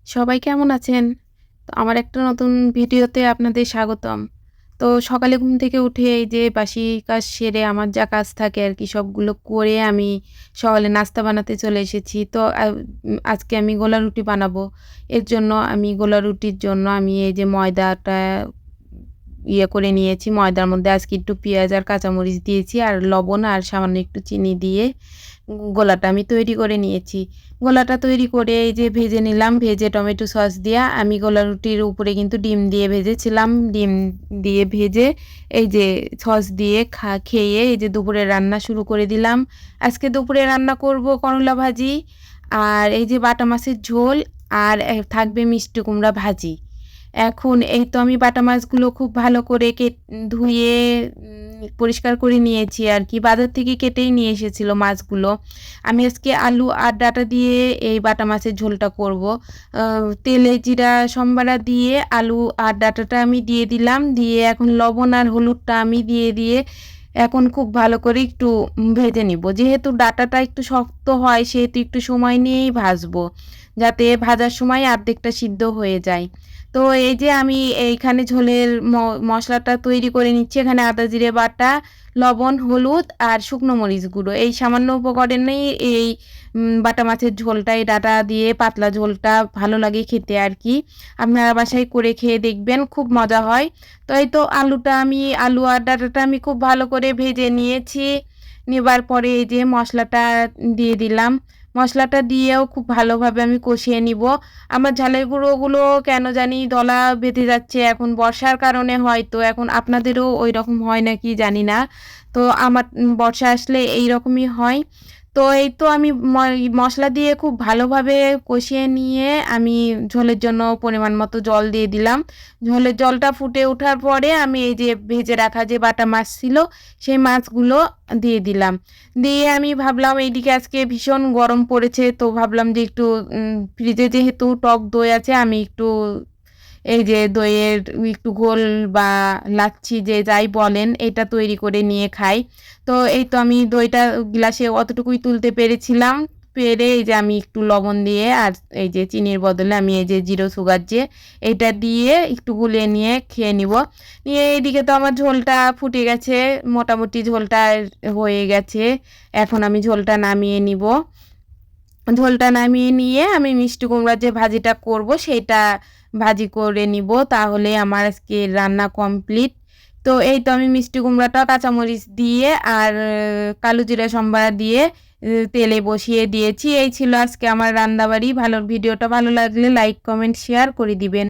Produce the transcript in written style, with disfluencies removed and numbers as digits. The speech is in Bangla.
সবাই কেমন আছেন? তো আমার একটা নতুন ভিডিওতে আপনাদের স্বাগতম। তো সকালে ঘুম থেকে উঠে এই যে বাসি কাজ সেরে আমার যা কাজ থাকে আরকি সবগুলো করে আমি সকালে নাস্তা বানাতে চলে এসেছি। তো আজকে আমি গোলা রুটি বানাবো। এর জন্য আমি গোলা রুটির জন্য আমি এই যে ময়দাটা করে নিয়েছি। ময়দার মধ্যে আজকে একটু পেঁয়াজ আর কাঁচামরিচ দিয়েছি আর লবণ আর সামান্য একটু চিনি দিয়ে গোলাটা আমি তৈরি করে নিয়েছি। গোলাটা তৈরি করে এই যে ভেজে নিলাম। ভেজে টমেটো সস দিয়া আমি গোলা রুটির উপরে কিন্তু ডিম দিয়ে ভেজেছিলাম। ডিম দিয়ে ভেজে এই যে সস দিয়ে খেয়ে এই যে দুপুরে রান্না শুরু করে দিলাম। আজকে দুপুরে রান্না করব করলা ভাজি আর এই যে বাটা মাছের ঝোল আর থাকবে মিষ্টি কুমড়া ভাজি। এখন এই তো আমি বাটা মাছগুলো খুব ভালো করে ধুয়ে পরিষ্কার করে নিয়েছি আরকি। বাজার থেকে কেটেই নিয়ে এসেছিল মাছগুলো। আমি আজকে আলু আর ডাঁটা দিয়ে এই বাটা মাছের ঝোলটা করব। তেলে জিরা সম্বারা দিয়ে আলু আর ডাঁটাটা আমি দিয়ে দিলাম। দিয়ে এখন লবণ আর হলুদটা আমি দিয়ে এখন খুব ভালো করে একটু ভেজে নিব। যেহেতু ডাঁটাটা একটু শক্ত হয় সেহেতু একটু সময় নিয়েই ভাজবো। যাতে ভাজার সময় অর্ধেকটা সিদ্ধ হয়ে যায়। তো এই যে আমি এইখানে ঝোলের মশলাটা তৈরি করে নিচ্ছি। এখানে আদা জিরে বাটা, লবণ, হলুদ আর শুকনো মরিচ গুঁড়ো। এই সামান্য উপকরণেই এই বাটা মাছের ঝোলটা, এই ডাঁটা দিয়ে পাতলা ঝোলটা ভালো লাগে খেতে আরকি। আপনারা বাসায় করে খেয়ে দেখবেন, খুব মজা হয়। তো এই তো আলু আর ডাঁটাটা আমি খুব ভালো করে ভেজে নিয়েছি। নেবার পরে এই যে মশলাটা দিয়ে দিলাম। মশলাটা দিয়েও খুব ভালোভাবে আমি কষিয়ে নিব। আমার ঝালের গুঁড়োগুলো কেন জানি দলা বেঁধে যাচ্ছে, এখন বর্ষার কারণে হয়তো। এখন আপনাদেরও ওইরকম হয় নাকি জানি না। তো আমার বর্ষা আসলে এইরকমই হয়। তো এই তো আমি মশলা দিয়ে খুব ভালোভাবে কষিয়ে নিয়ে আমি ঝোলের জন্য পরিমাণ মতো জল দিয়ে দিলাম। ঝোলের জলটা ফুটে ওঠার পরে আমি এই যে ভেজে রাখা যে বাটা মাছ ছিল সেই মাছগুলো দিয়ে দিলাম। দিয়ে আমি ভাবলাম এইদিকে আজকে ভীষণ গরম পড়েছে, তো ভাবলাম যে একটু ফ্রিজে যেহেতু টক দই আছে আমি একটু এই যে দইয়ের একটু ঘোল বা লাচ্ছি যে যাই বলেন এটা তৈরি করে নিয়ে খাই। তো এই তো আমি দইটা গ্লাসে অতটুকুই তুলতে পেরেছিলাম। পেরে এই যে আমি একটু লবণ দিয়ে আর এই যে চিনির বদলে আমি এই যে জিরো সুগার যে এটা দিয়ে একটু গুলিয়ে নিয়ে খেয়ে নিব। নিয়ে এইদিকে তো আমার ঝোলটা ফুটে গেছে, মোটামুটি ঝোলটা হয়ে গেছে। এখন আমি ঝোলটা নামিয়ে নিব। ঝোলটা নামিয়ে নিয়ে আমি মিষ্টি কুমড়ার যে ভাজিটা করব সেটা ভাজি করে নিব, তাহলে আমার আজকে রান্না কমপ্লিট। তো এই তো আমি মিষ্টি কুমড়াটা কাঁচামরিচ দিয়ে আর কালো জিরা সম্বারা দিয়ে তেলে বসিয়ে দিয়েছি। এই ছিল আজকে আমার রান্নাবাড়ি। ভিডিওটা ভালো লাগলে লাইক কমেন্ট শেয়ার করে দিবেন।